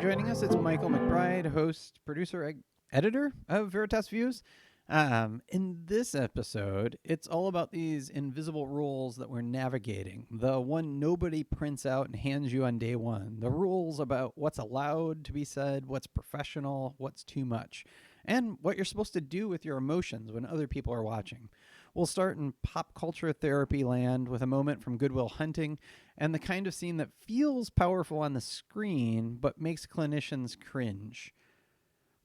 joining us. It's Michael McBride, host, producer, editor of Veritas Views. In this episode, it's all about these invisible rules that we're navigating. The one nobody prints out and hands you on day one. The rules about what's allowed to be said, what's professional, what's too much, and what you're supposed to do with your emotions when other people are watching. We'll start in pop culture therapy land with a moment from Good Will Hunting and the kind of scene that feels powerful on the screen but makes clinicians cringe.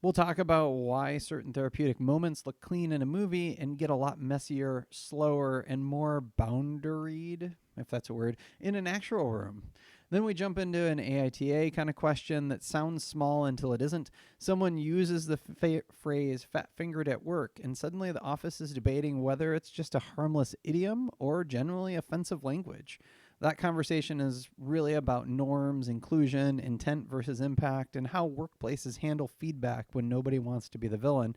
We'll talk about why certain therapeutic moments look clean in a movie and get a lot messier, slower, and more boundaried, if that's a word, in an actual room. Then we jump into an AITA kind of question that sounds small until it isn't. Someone uses the phrase fat-fingered at work, and suddenly the office is debating whether it's just a harmless idiom or generally offensive language. That conversation is really about norms, inclusion, intent versus impact, and how workplaces handle feedback when nobody wants to be the villain.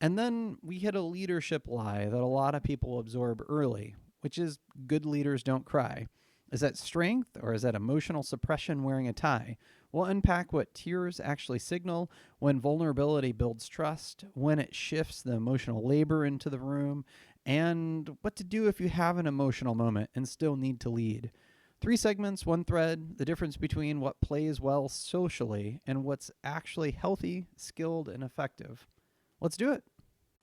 And then we hit a leadership lie that a lot of people absorb early, which is good leaders don't cry. Is that strength or is that emotional suppression wearing a tie? We'll unpack what tears actually signal, when vulnerability builds trust, when it shifts the emotional labor into the room, and what to do if you have an emotional moment and still need to lead. 3 segments, 1 thread, the difference between what plays well socially and what's actually healthy, skilled, and effective. Let's do it.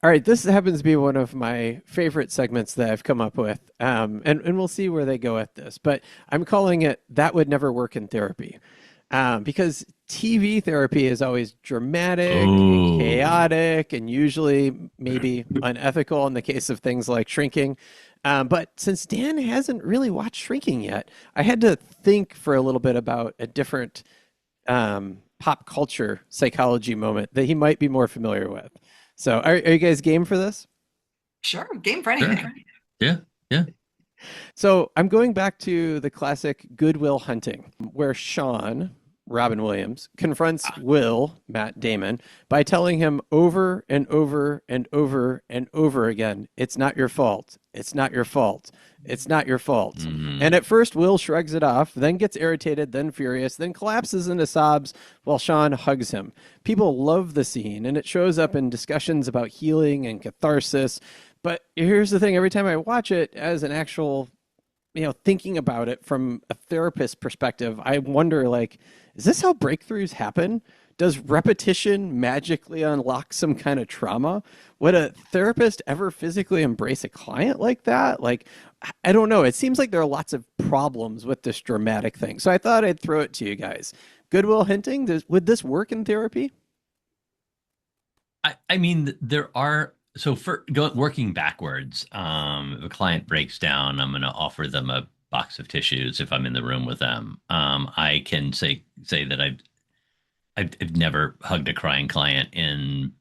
All right, this happens to be one of my favorite segments that I've come up with, and we'll see where they go at this. But I'm calling it That Would Never Work in Therapy, because TV therapy is always dramatic, and chaotic, and usually maybe unethical in the case of things like Shrinking. But since Dan hasn't really watched Shrinking yet, I had to think for a little bit about a different pop culture psychology moment that he might be more familiar with. So are you guys game for this? Sure, game for anything. Sure. Yeah. So I'm going back to the classic Good Will Hunting, where Sean, Robin Williams, confronts Will, Matt Damon, by telling him over and over and over and over again, it's not your fault. It's not your fault. It's not your fault. Mm-hmm. And at first, Will shrugs it off, then gets irritated, then furious, then collapses into sobs while Sean hugs him. People love the scene, and it shows up in discussions about healing and catharsis. But here's the thing. Every time I watch it as an actual, thinking about it from a therapist perspective, I wonder, is this how breakthroughs happen? Does repetition magically unlock some kind of trauma? Would a therapist ever physically embrace a client like that? I don't know. It seems like there are lots of problems with this dramatic thing. So I thought I'd throw it to you guys. Good Will Hunting, would this work in therapy? I mean, there are. So working backwards, if a client breaks down, I'm going to offer them a box of tissues if I'm in the room with them. I can say that I've never hugged a crying client in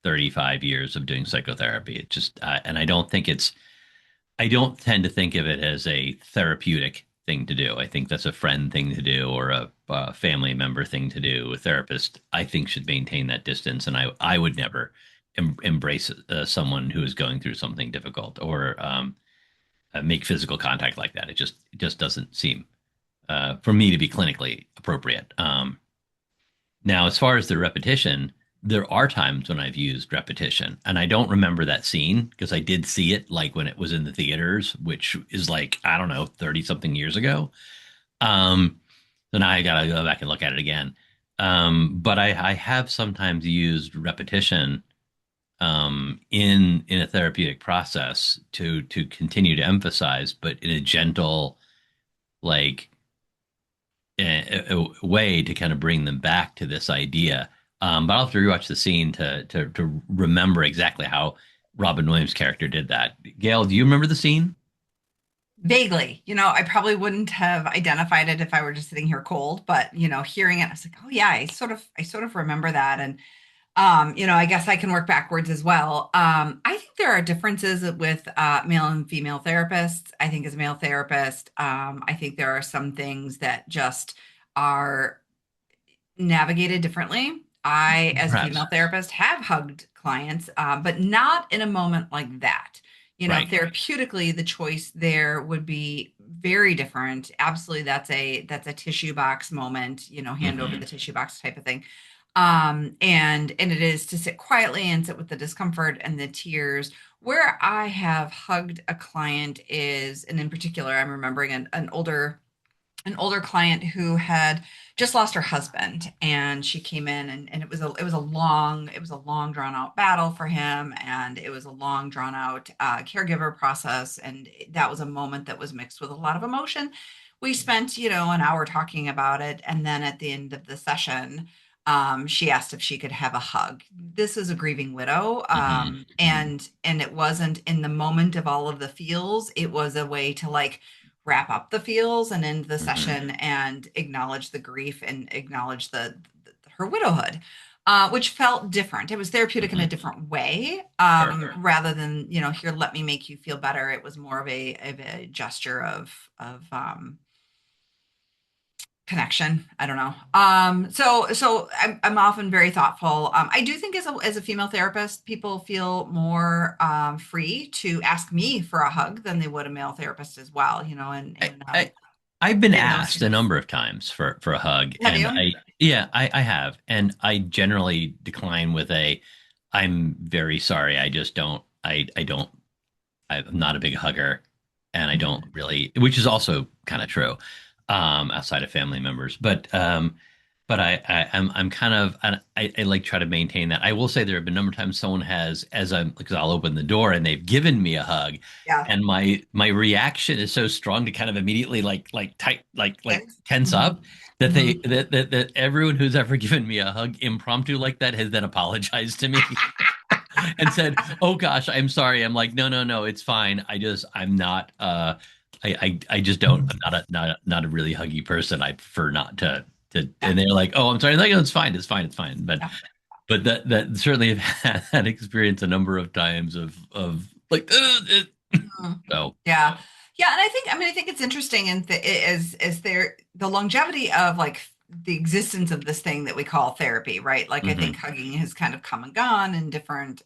35 years of doing psychotherapy. It just, and I don't tend to think of it as a therapeutic thing to do. I think that's a friend thing to do or a family member thing to do. A therapist, I think, should maintain that distance. And I would never embrace someone who is going through something difficult or make physical contact like that. It just doesn't seem for me to be clinically appropriate. Now, as far as the repetition, there are times when I've used repetition, and I don't remember that scene because I did see it when it was in the theaters, which is I don't know, 30 something years ago. So now I got to go back and look at it again. But I have sometimes used repetition in a therapeutic process to continue to emphasize, but in a gentle, a way to kind of bring them back to this idea. But I'll have to rewatch the scene to remember exactly how Robin Williams' character did that. Gail, do you remember the scene? Vaguely, I probably wouldn't have identified it if I were just sitting here cold, but hearing it, I was like, oh yeah, I sort of remember that. And I guess I can work backwards as well. I think there are differences with male and female therapists. I think as a male therapist, I think there are some things that just are navigated differently. I, as a female therapist, have hugged clients, but not in a moment like that. Right. Therapeutically, the choice there would be very different. Absolutely, that's a tissue box moment, hand over Hmm. the tissue box type of thing. And it is to sit quietly and sit with the discomfort and the tears. Where I have hugged a client is, and in particular, I'm remembering an older client who had just lost her husband, and she came in, and it was a long drawn out battle for him, and it was a long drawn out caregiver process, and that was a moment that was mixed with a lot of emotion. We spent an hour talking about it, and then at the end of the session, she asked if she could have a hug. This is a grieving widow, Hmm. and it wasn't in the moment of all of the feels. It was a way to like wrap up the feels and end the Hmm. session and acknowledge the grief and acknowledge her widowhood, which felt different. It was therapeutic in a Hmm. different way, Sure. rather than here, let me make you feel better. It was more of a gesture of connection. I don't know. So I'm often very thoughtful. I do think as a female therapist, people feel more free to ask me for a hug than they would a male therapist as well. I, I I've been In those asked a things. number of times for a hug, Have and you? I have, and I generally decline with a, I'm very sorry, I just don't, I don't, I'm not a big hugger, and I don't Mhm. really, which is also kind of true, outside of family members, but I'm kind of, I like try to maintain that. I will say there have been a number of times someone has, as I'm, because I'll open the door and they've given me a hug, Yeah. and my reaction is so strong to kind of immediately like tight like Thanks. tense Hmm. up that they Hmm. that everyone who's ever given me a hug impromptu like that has then apologized to me and said, "Oh gosh, I'm sorry." I'm like, "No, it's fine. I'm not I just don't. I'm not a really huggy person. I prefer not to." Yeah. And they're like, "Oh, I'm sorry." I'm like, "No, it's fine." But that certainly have had that experience a number of times of like Mhm. so. Yeah. Yeah, and I think it's interesting and as there the longevity of like the existence of this thing that we call therapy, right? Like I think Hmm. hugging has kind of come and gone in different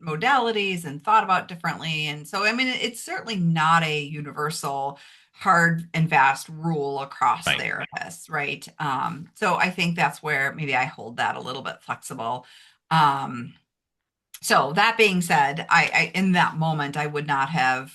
modalities and thought about differently. And so it's certainly not a universal hard and fast rule across Right. therapists, right? So I think that's where maybe I hold that a little bit flexible. Um, so that being said, I in that moment I would not have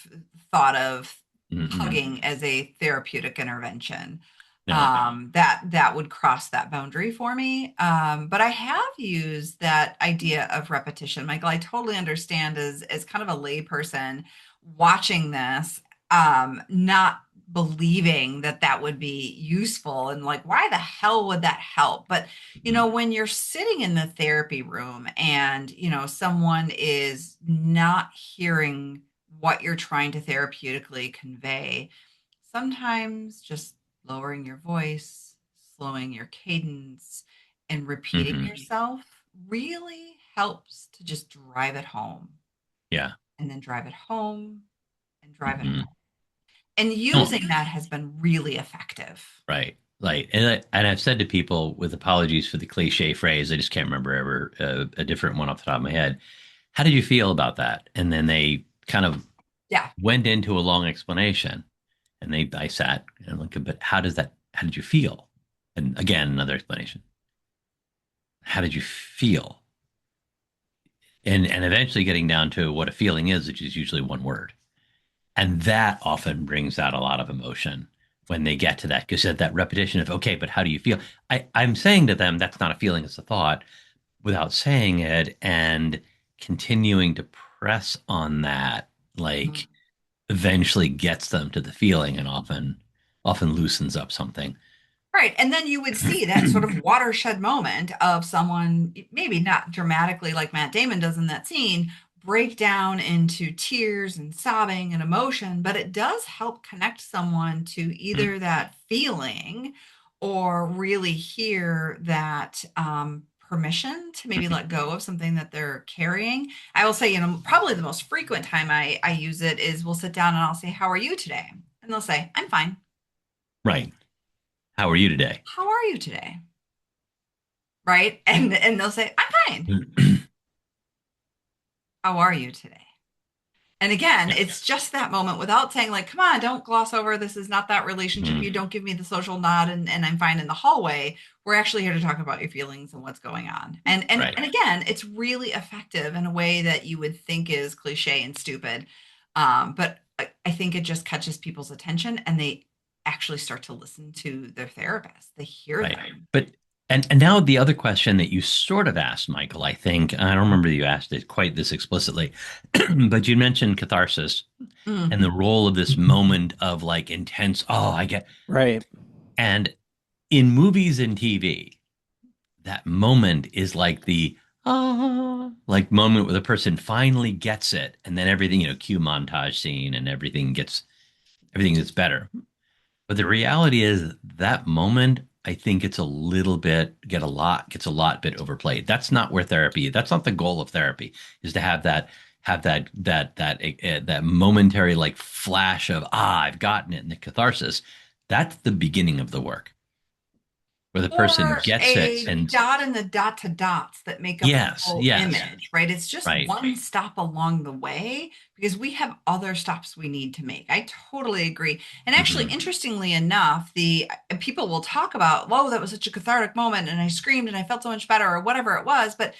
thought of Hmm. hugging as a therapeutic intervention. No. That would cross that boundary for me. But I have used that idea of repetition, Michael. I totally understand as kind of a layperson watching this, not believing that that would be useful and like why the hell would that help? But Mhm. when you're sitting in the therapy room and, someone is not hearing what you're trying to therapeutically convey, sometimes just lowering your voice, slowing your cadence, and repeating Hmm. yourself really helps to just drive it home Yeah. and then drive it home and drive it Hmm. home. And No. using that has been really effective. Right. Like, and I've said to people with apologies for the cliche phrase, I just can't remember ever a different one off the top of my head. How did you feel about that? And then they kind of Yeah. went into a long explanation, and I sat and I'm like, but how did you feel? And again, another explanation. How did you feel? And eventually getting down to what a feeling is, which is usually one word. And that often brings out a lot of emotion when they get to that, because that repetition of, okay, but how do you feel? I'm saying to them, that's not a feeling, it's a thought, without saying it, and continuing to press on that, like eventually gets them to the feeling, and often loosens up something. Right. And then you would see that sort of watershed moment of someone, maybe not dramatically like Matt Damon does in that scene, break down into tears and sobbing and emotion, but it does help connect someone to either that feeling or really hear that permission to maybe let go of something that they're carrying. I will say, probably the most frequent time I use it is we'll sit down and I'll say, "How are you today?" And they'll say, "I'm fine." Right. How are you today? "How are you today?" Right? And they'll say, "I'm fine. How are you today?" And again, it's just that moment without saying like, come on, don't gloss over. This is not that relationship. You Mhm. don't give me the social nod and I'm fine in the hallway. We're actually here to talk about your feelings and what's going on. Right. And again, it's really effective in a way that you would think is cliche and stupid. But I think it just catches people's attention and they actually start to listen to their therapist. They hear Right. them. But and now the other question that you sort of asked, Michael, I think, I don't remember you asked it quite this explicitly, but you mentioned catharsis and the Mhm. role of this moment of like intense, oh, I get, Right. and in movies and TV, that moment is like the like moment where the person finally gets it, and then everything, cue montage scene, and everything gets better. But the reality is that moment, I think it's a little bit gets a lot bit overplayed. That's not where therapy. That's not the goal of therapy. Is to have that momentary like flash of I've gotten it, and the catharsis. That's the beginning of the work where the person Or gets it a and dot in the dot to dots that make up the yes, whole yes, image, right? It's just right. one stop along the way because we have other stops we need to make. I totally agree. And actually, Hmm. interestingly enough, the people will talk about, whoa, that was such a cathartic moment, and I screamed and I felt so much better, or whatever it was. But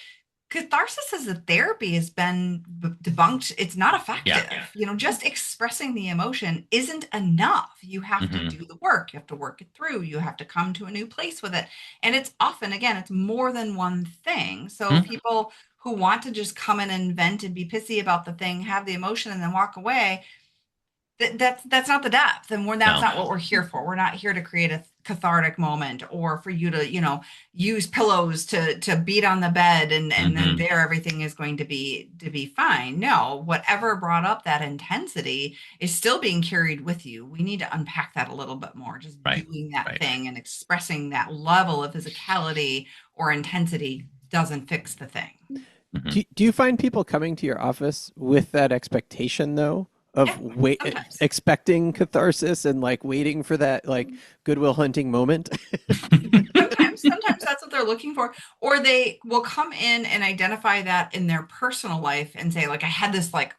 catharsis as a therapy has been debunked. It's not Yeah. effective. Just expressing the emotion isn't enough. You have to Hmm. do the work. You have to work it through. You have to come to a new place with it. And it's often, again, it's more than one thing. So people who want to just come in and vent and be pissy about the thing, have the emotion and then walk away, that's not the depth, and that's No. not what we're here for. We're not here to create a cathartic moment or for you to use pillows to beat on the bed and then Hmm. there everything is going to be fine. No, whatever brought up that intensity is still being carried with you. We need to unpack that a little bit more. Just Right. doing that Right. thing and expressing that level of physicality or intensity doesn't fix the thing. Hmm. Do you find people coming to your office with that expectation though of Yeah, sometimes. expecting catharsis and like waiting for that like Goodwill Hunting moment? Sometimes that's what they're looking for, or they will come in and identify that in their personal life and say, like, I had this like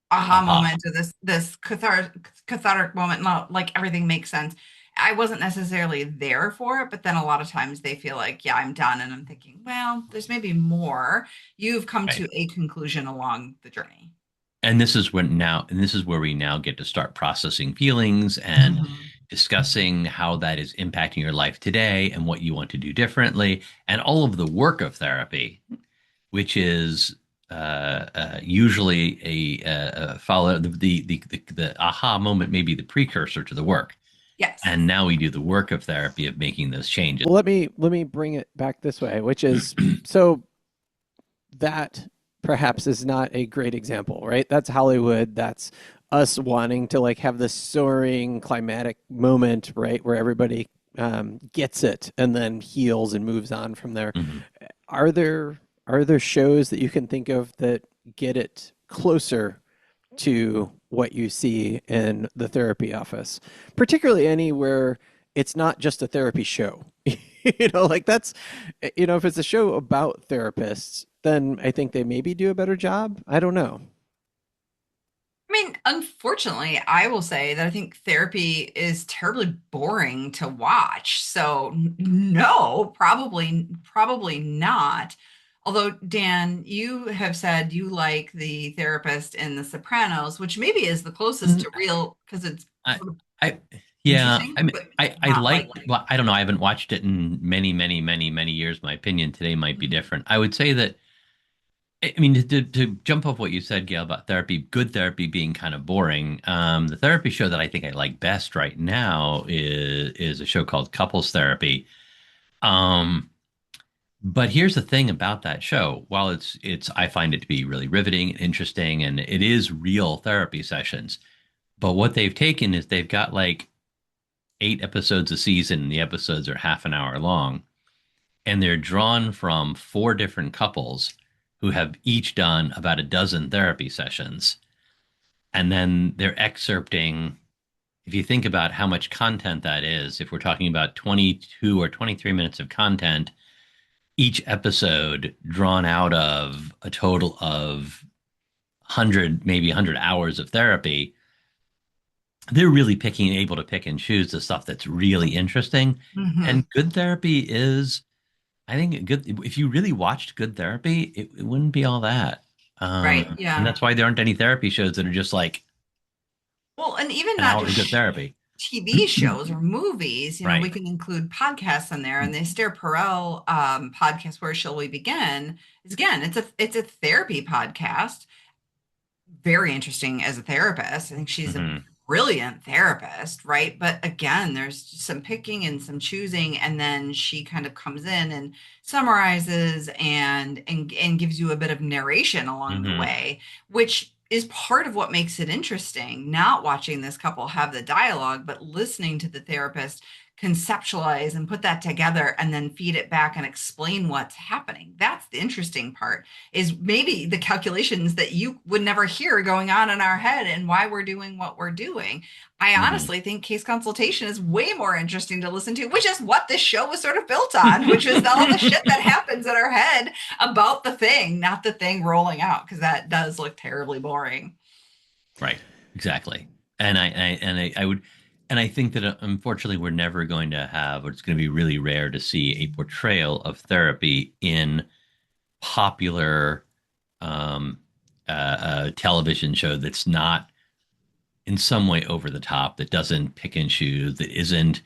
aha Aha. moment or this cathartic moment, and like everything makes sense. I wasn't necessarily there for it, but then a lot of times they feel like, yeah, I'm done, and I'm thinking, well, there's maybe more. You've come Right. to a conclusion along the journey. And this is where we now get to start processing feelings and Mhm. discussing how that is impacting your life today and what you want to do differently, and all of the work of therapy, which is usually a follow the aha moment, maybe the precursor to the work. Yes. And now we do the work of therapy of making those changes. Well, let me bring it back this way, which is so that perhaps is not a great example, right? That's Hollywood. That's us wanting to like have this soaring climatic moment, right, where everybody gets it and then heals and moves on from there. Mhm. Are there are there shows that you can think of that get it closer to what you see in the therapy office, particularly any where it's not just a therapy show? Like that's, if it's a show about therapists, then I think they maybe do a better job. I don't know. I mean, unfortunately, I will say that I think therapy is terribly boring to watch. So no, probably not. Although, Dan, you have said you like the therapist in The Sopranos, which maybe is the closest Mm, to real because it's I, sort of I, yeah, interesting, I mean, but I not like. like, well, I don't know. I haven't watched it in many, many, many, many years. My opinion today might be different. I would say that, I mean, to jump off what you said, Gail, about therapy, good therapy being kind of boring. The therapy show that I think I like best right now is a show called Couples Therapy. Um, but here's the thing about that show. While I find it to be really riveting and interesting, and it is real therapy sessions. But what they've taken is they've got like 8 episodes a season, and the episodes are half an hour long, and they're drawn from four different couples who have each done about a dozen therapy sessions. And then they're excerpting, if you think about how much content that is, if we're talking about 22 or 23 minutes of content, each episode drawn out of a total of 100, maybe 100 hours of therapy, they're really able to pick and choose the stuff that's really interesting. Hmm. And good therapy is, I think, good. If you really watched good therapy, it wouldn't be all that. Right. And Yeah. that's why there aren't any therapy shows that are just like Well, and even an not hour of just good therapy. TV shows or movies, we Right. can include podcasts in there. And the Esther Perel podcast, Where Shall We Begin, is again, it's a therapy podcast. Very interesting as a therapist. I think she's a Hmm. brilliant therapist, right? But again, there's some picking and some choosing, and then she kind of comes in and summarizes and gives you a bit of narration along the Hmm. way, which is part of what makes it interesting. Not watching this couple have the dialogue, but listening to the therapist conceptualize and put that together and then feed it back and explain what's happening. That's the interesting part, is maybe the calculations that you would never hear going on in our head and why we're doing what we're doing. I Hmm. honestly think case consultation is way more interesting to listen to, which is what this show was sort of built on, which is all the shit that happens in our head about the thing, not the thing rolling out, because that does look terribly boring. Right. Exactly. And I would, and I think that unfortunately we're never going to have, or it's going to be really rare to see a portrayal of therapy in popular um, television show that's not in some way over the top, that doesn't pick and choose, that isn't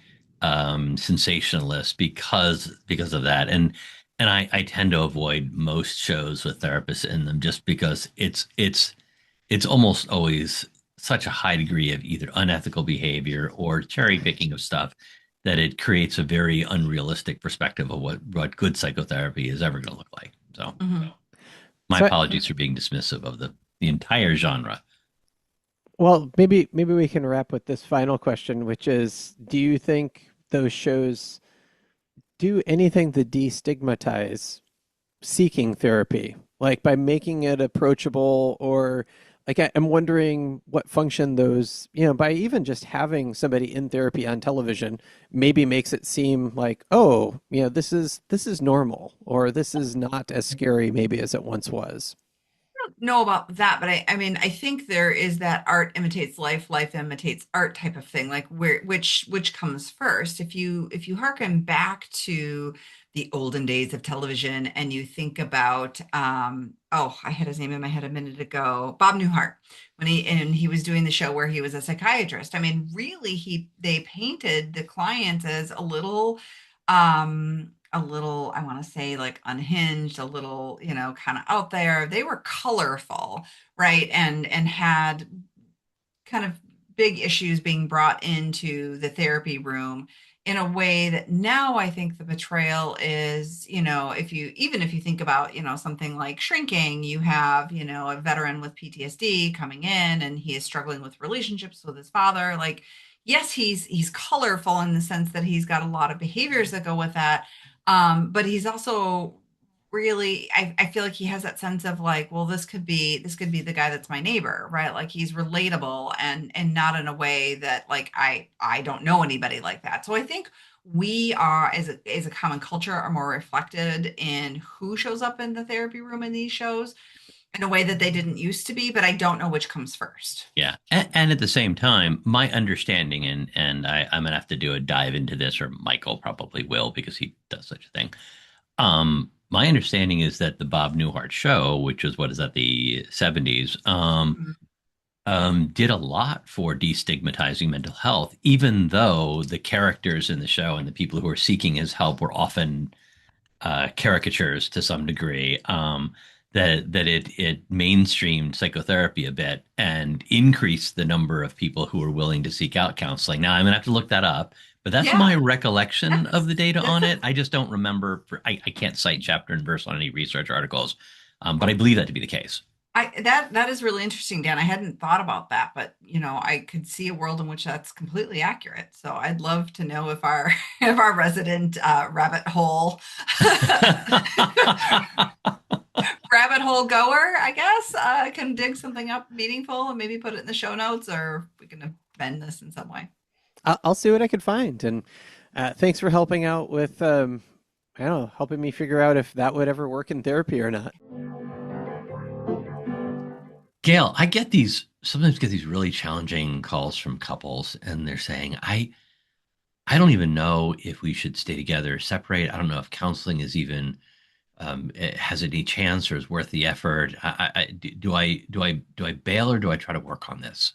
sensationalist because of that. And I tend to avoid most shows with therapists in them just because it's almost always such a high degree of either unethical behavior or cherry picking of stuff that it creates a very unrealistic perspective of what good psychotherapy is ever going to look like. So Mhm. my So, apologies for being dismissive of the entire genre. well, maybe we can wrap with this final question, which is, do you think those shows do anything to destigmatize seeking therapy, like by making it approachable, or like I'm wondering what function those, by even just having somebody in therapy on television maybe makes it seem like, oh, this is normal, or this is not as scary maybe as it once was. Know about that, but I mean, I think there is that art imitates life, life imitates art type of thing. Like which comes first? If you hearken back to the olden days of television and you think about oh, I had his name in my head a minute ago, Bob Newhart, when he was doing the show where he was a psychiatrist. I mean, really, they painted the client as a little, I want to say, like unhinged, a little, kind of out there. They were colorful, right? And had kind of big issues being brought into the therapy room in a way that now I think the betrayal is, if you think about, something like Shrinking, you have, a veteran with PTSD coming in and he is struggling with relationships with his father. Like, yes, he's colorful in the sense that he's got a lot of behaviors that go with that. But he's also really, I feel like he has that sense of like, well, this could be the guy that's my neighbor, right? Like he's relatable and not in a way that like I don't know anybody like that. So I think we are, as a common culture, are more reflected in who shows up in the therapy room in these shows in a way that they didn't used to be, but I don't know which comes first. Yeah, and at the same time, my understanding, and I'm gonna have to do a dive into this, or Michael probably will because he does such a thing. My understanding is that the Bob Newhart show, which was what is that, the 70s, Mhm. did a lot for destigmatizing mental health, even though the characters in the show and the people who were seeking his help were often caricatures to some degree. That it mainstreamed psychotherapy a bit and increased the number of people who were willing to seek out counseling. Now I'm gonna have to look that up, but that's Yeah, my recollection of that's the data that's on a it. I just don't remember. I can't cite chapter and verse on any research articles, but I believe that to be the case. that is really interesting, Dan. I hadn't thought about that, but I could see a world in which that's completely accurate. So I'd love to know if our if our resident rabbit hole rabbit hole goer, I guess, can dig something up meaningful and maybe put it in the show notes, or we can bend this in some way. I'll see what I could find, and thanks for helping out with, I don't know, helping me figure out if that would ever work in therapy or not. Gail, sometimes get these really challenging calls from couples, and they're saying, I don't even know if we should stay together or separate. I don't know if counseling is even it has any chance or is worth the effort. Do I bail or do I try to work on this?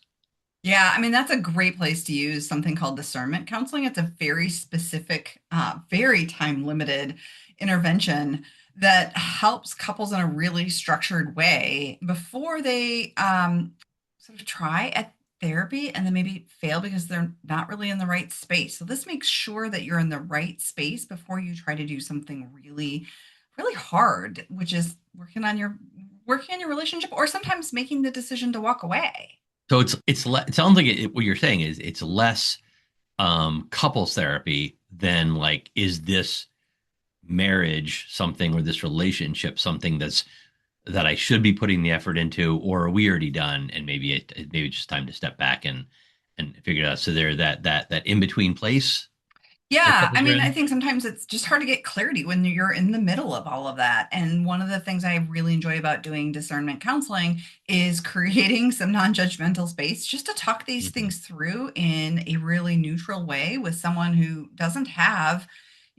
Yeah, I mean, that's a great place to use something called discernment counseling. It's a very specific, very time limited intervention that helps couples in a really structured way before they sort of try at therapy and then maybe fail because they're not really in the right space. So this makes sure that you're in the right space before you try to do something really, really hard, which is working on your relationship or sometimes making the decision to walk away. So it sounds like what you're saying is it's less couples therapy than like, is this marriage something or this relationship something that I should be putting the effort into, or are we already done and maybe it's just time to step back and figure it out. So there that in between place that Yeah, I couples are mean, I in. think sometimes it's just hard to get clarity when you're in the middle of all of that. And one of the things I really enjoy about doing discernment counseling is creating some non-judgmental space just to talk these Mhm. things through in a really neutral way with someone who doesn't have,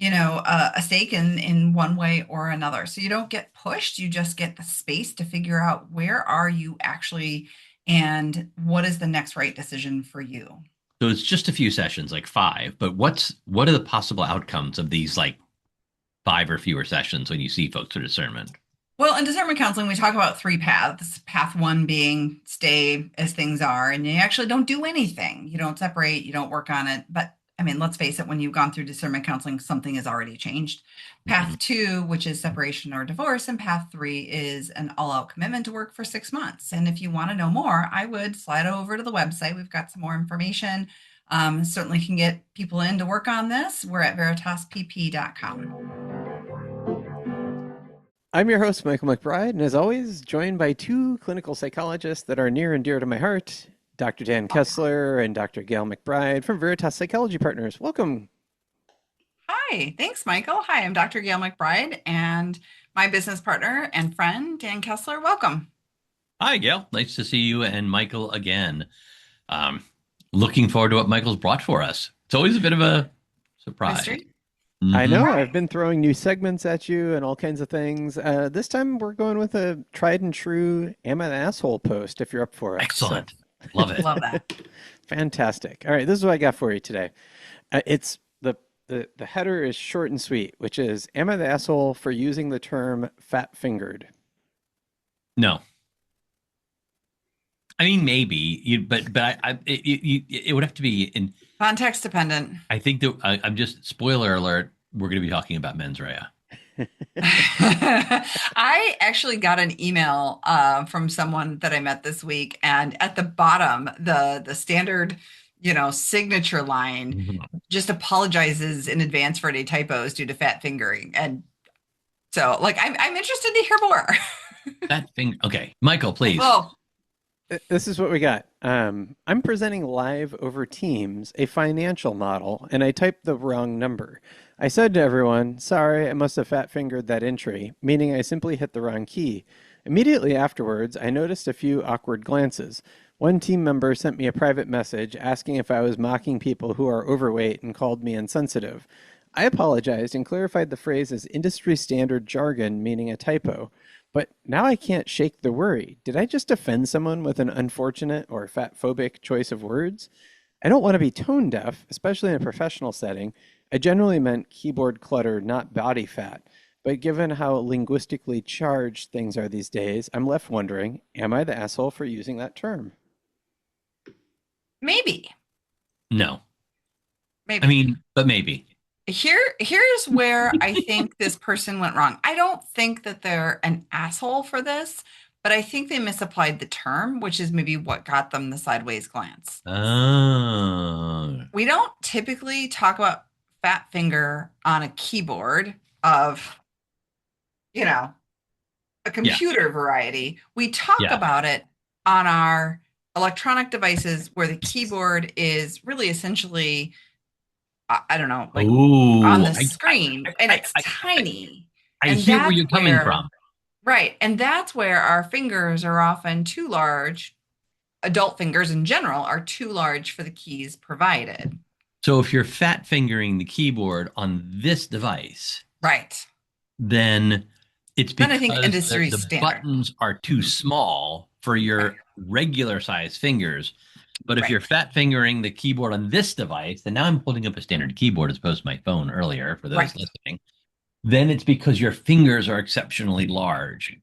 a stake in one way or another. So you don't get pushed, you just get the space to figure out where are you actually and what is the next right decision for you. So it's just a few sessions, like five, but what are the possible outcomes of these like five or fewer sessions when you see folks for discernment? Well, in discernment counseling, we talk about three paths. Path one being stay as things are, and you actually don't do anything. You don't separate, you don't work on it. But I mean, let's face it, when you've gone through discernment counseling, something has already changed. Mhm. Path two, which is separation or divorce, and path three is an all out commitment to work for 6 months. And if you want to know more, I would slide over to the website. We've got some more information. Certainly can get people in to work on this. We're at veritaspp.com. I'm your host, Michael McBride, and as always, joined by two clinical psychologists that are near and dear to my heart, Dr. Dan Kessler and Dr. Gail McBride from Veritas Psychology Partners. Welcome. Hi, thanks, Michael. Hi, I'm Dr. Gail McBride and my business partner and friend, Dan Kessler. Welcome. Hi, Gail. Nice to see you and Michael again. Um, Looking forward to what Michael's brought for us. It's always a bit of a surprise. Mystery? I Hmm. know All I've right. been throwing new segments at you and all kinds of things. This time we're going with a tried and true "Am I the Asshole" post if you're up for it. So Excellent. Love it. Love that. fantastic. All right, this is what I got for you today. It's the header is short and sweet, which is "Am I the asshole for using the term fat fingered?" No, I mean maybe but it would have to be in. Context dependent. I think that I'm just spoiler alert. We're going to be talking about mens rea. I actually got an email from someone that I met this week, and at the bottom, the standard, signature line Mhm. just apologizes in advance for any typos due to fat fingering. And so, like, I'm interested to hear more. That thing. Okay, Michael, please. Well, This is what we got. I'm presenting live over Teams a financial model, and I typed the wrong number. I said to everyone, sorry, I must have fat fingered that entry, meaning I simply hit the wrong key. Immediately afterwards, I noticed a few awkward glances. One team member sent me a private message asking if I was mocking people who are overweight and called me insensitive. I apologized and clarified the phrase as industry standard jargon, meaning a typo. But now I can't shake the worry. Did I just offend someone with an unfortunate or fat phobic choice of words? I don't want to be tone deaf, especially in a professional setting. I generally meant keyboard clutter, not body fat. But given how linguistically charged things are these days, I'm left wondering, am I the asshole for using that term? maybe, No, I maybe. mean, but maybe. Here's where I think this person went wrong. I don't think that they're an asshole for this, but I think they misapplied the term, which is maybe what got them the sideways glance. Oh, We don't typically talk about fat finger on a keyboard of, you know, a yeah, computer variety. We talk yeah. about it on our electronic devices where the keyboard is really essentially, I don't know, like on Oh, the screen and it's tiny. I And hear where that's you're coming where from. Right. And that's where our fingers are often too large. Adult fingers in general are too large for the keys provided. So if you're fat fingering the keyboard on this device, Right. then it's Then I think because industry the standard. buttons are too Mhm. small for Right. your regular size fingers. But if Right. you're fat fingering the keyboard on this device, and now I'm holding up a standard keyboard as opposed to my phone earlier for those Right. listening, then it's because your fingers are exceptionally large.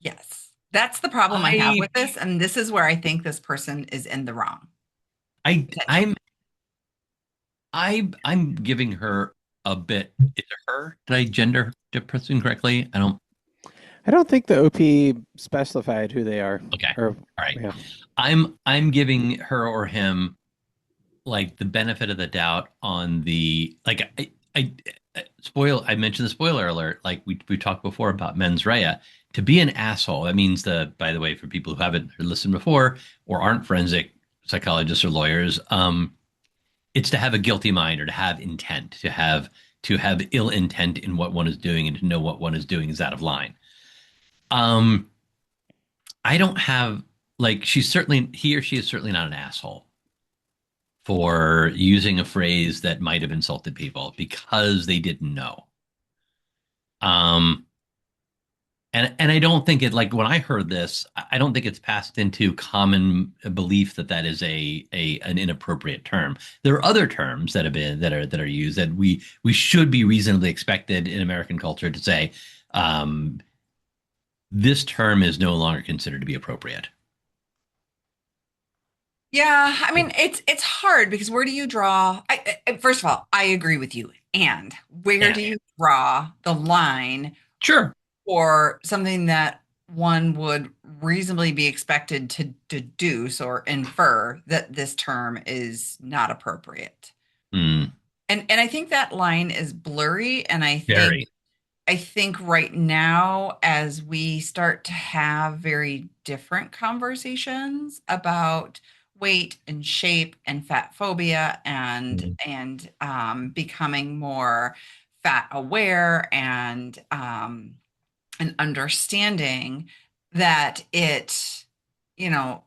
Yes. That's the problem I have I with this. And this is where I think this person is in the wrong, I potentially. I'm giving her a bit. Is it her? Did I gender the person correctly? I don't. I don't think the OP specified who they are. Okay. Or All right. yeah. I'm giving her or him like the benefit of the doubt on the like I mentioned the spoiler alert. Like we talked before about mens rea. To be an asshole, that means by the way, for people who haven't listened before or aren't forensic psychologists or lawyers, it's to have a guilty mind or to have intent, to have ill intent in what one is doing and to know what one is doing is out of line. Um, I don't have like he or she is certainly not an asshole for using a phrase that might have insulted people because they didn't know. Um, and I don't think it like when I heard this, I don't think it's passed into common belief that that is a an inappropriate term. There are other terms that have been that are used that we should be reasonably expected in American culture to say um, this term is no longer considered to be appropriate. Yeah, I mean it's hard because where do you draw? First of all, I agree with you. And where Yeah, do you draw the line sure. for something that one would reasonably be expected to deduce or infer that this term is not appropriate? Mm, And I think that line is blurry, and very. I think right now, as we start to have very different conversations about weight and shape and fat phobia Mm. and becoming more fat aware and understanding that you know,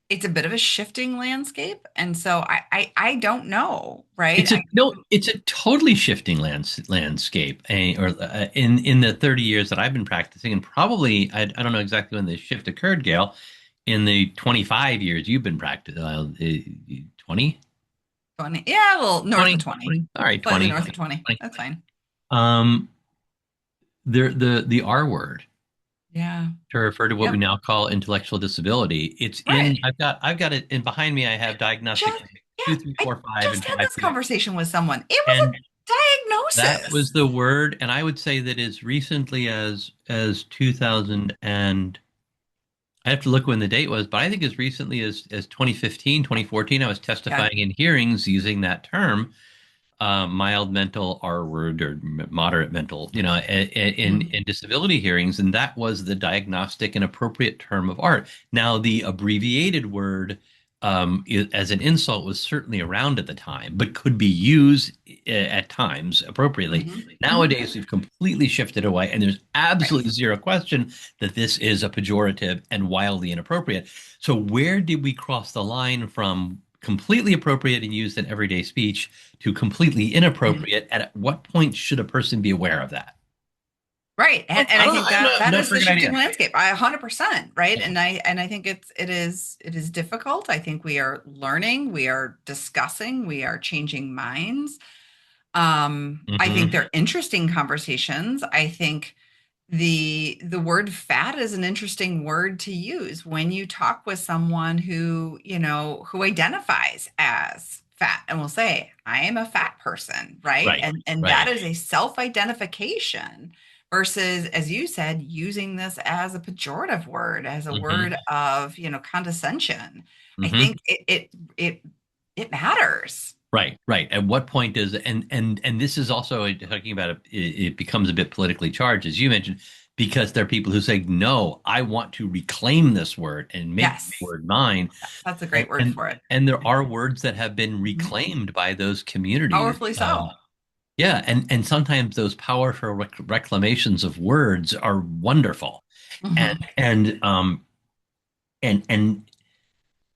it's a bit of a shifting landscape, and so I don't know, right? It's a no. It's a totally shifting landscape. In the 30 years that I've been practicing, and probably I don't know exactly when the shift occurred, Gail. In the 25 years you've been practicing, 20, 20, yeah, a little north of 20, 20, 20. All right, slightly 20, north of 20. 20. That's fine. Um, the R word Yeah. to refer to what we Yep. now call intellectual disability. It's Right. in. I've got it, and behind me I have diagnostic Just, two, yeah, three, I four, five, just and had five. this conversation with someone. It was And a that was diagnosis. the word, and I would say that as recently as 2000 and I have to look when the date was, but I think as recently as 2015, 2014, I was Yeah. testifying in hearings using that term, mild mental R word or moderate mental, Mhm. in disability hearings, and that was the diagnostic and appropriate term of art. Now, the abbreviated word as an insult was certainly around at the time, but could be used at times appropriately. Mhm. Mhm. Nowadays, we've completely shifted away, and there's Right. absolutely zero question that this is a pejorative and wildly inappropriate. So, where did we cross the line from completely appropriate and used in everyday speech to completely Mhm. inappropriate? And at what point should a person be aware of that? Right. And I I don't know. think I have that that no is the freaking shifting idea. landscape. I 100%, right? Yeah. And I think it is difficult. I think we are learning, we are discussing, we are changing minds. I think Hmm. they're interesting conversations. I think the word fat is an interesting word to use when you talk with someone who identifies as fat and will say, I am a fat person, right? Right. And that Right. is a self-identification versus, as you said, using this as a pejorative word, as a word Hmm. of, condescension. I Hmm. think it matters. Right. Right. At what point does and this is also talking about it becomes a bit politically charged, as you mentioned, because there are people who say, no, I want to reclaim this word and make the Yes, word mine. that's a And great word and, for it. and there are words that have been Mhm. reclaimed by those communities. Powerfully so. Yeah, and sometimes those powerful reclamations of words are wonderful. And Mhm. and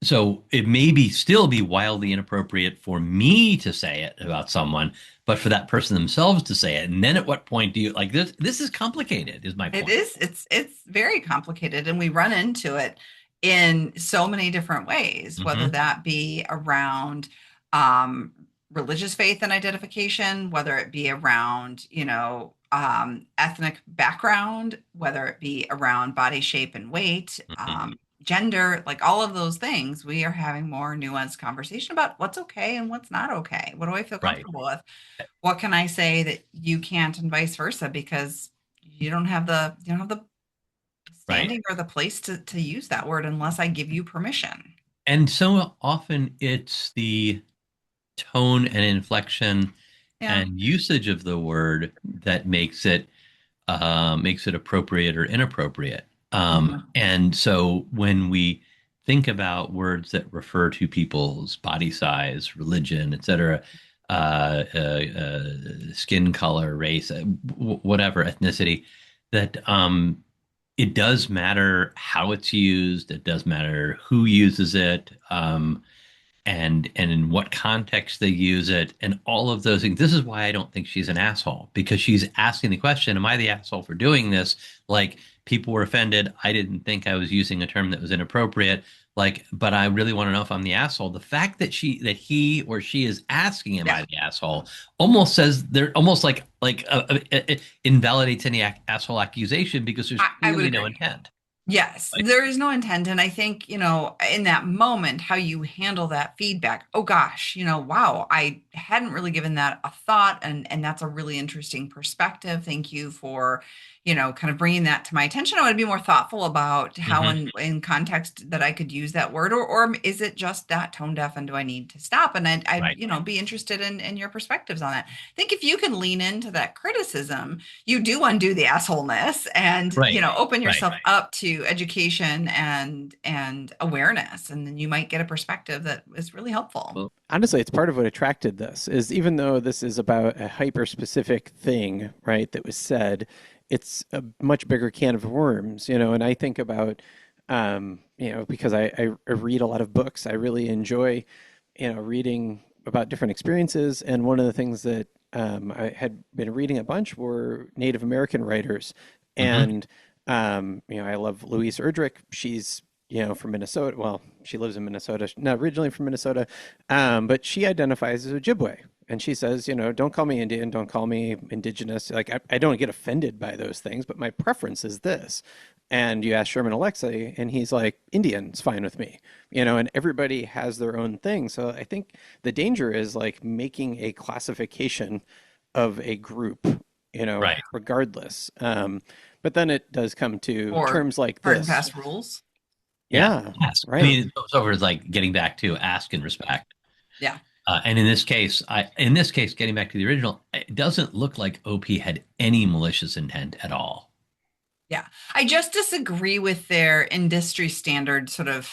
so it may be still be wildly inappropriate for me to say it about someone, but for that person themselves to say it. And then at what point do you like this is complicated, is my It point. is. It's very complicated, and we run into it in so many different ways, whether Hmm. that be around um, religious faith and identification, whether it be around, ethnic background, whether it be around body shape and weight, Hmm. gender, like all of those things. We are having more nuanced conversation about what's okay and what's not okay. What do I feel Right. comfortable with? What can I say that you can't, and vice versa, because you don't have the Right. standing or the place to use that word unless I give you permission. And so often it's the tone and inflection Yeah. and usage of the word that makes it appropriate or inappropriate. Mhm. And so when we think about words that refer to people's body size, religion, et cetera, skin color, race, whatever, ethnicity, that it does matter how it's used. It does matter who uses it. And in what context they use it and all of those things. This is why I don't think she's an asshole because she's asking the question, am I the asshole for doing this? Like people were offended. I didn't think I was using a term that was inappropriate. Like, but I really want to know if I'm the asshole. The fact that he or she is asking, am Yeah. I the asshole? Almost says they're almost like invalidates any asshole accusation because there's I would clearly no agree. intent. Yes, Like, there is no intent. And I think, in that moment, how you handle that feedback, oh gosh, wow, I hadn't really given that a thought. And that's a really interesting perspective. Thank you for, kind of bringing that to my attention. I want to be more thoughtful about how mhm, in context that I could use that word, or is it just that tone deaf and do I need to stop? And I'd, right, be interested in your perspectives on that. I think if you can lean into that criticism, you do undo the assholeness and right, open right. yourself up to education and awareness, and then you might get a perspective that is really helpful. Well, honestly, it's part of what attracted this is even though this is about a hyper specific thing, right, that was said, it's a much bigger can of worms, and I think about, because I read a lot of books, I really enjoy, reading about different experiences. And one of the things that I had been reading a bunch were Native American writers. Hmm. And, I love Louise Erdrich. She's, from Minnesota. Well, she lives in Minnesota, not originally from Minnesota, but she identifies as Ojibwe. And she says, don't call me Indian, don't call me indigenous. Like, I don't get offended by those things, but my preference is this. And you ask Sherman Alexie, and he's like, Indian's fine with me, and everybody has their own thing. So I think the danger is like making a classification of a group, Right. regardless. But then it does come to Or terms like hard and this. fast rules. Yeah. Yeah, Ask. I right. mean, it's over as like getting back to ask and respect. Yeah. And in this case, getting back to the original, it doesn't look like OP had any malicious intent at all. Yeah. I just disagree with their industry standard sort of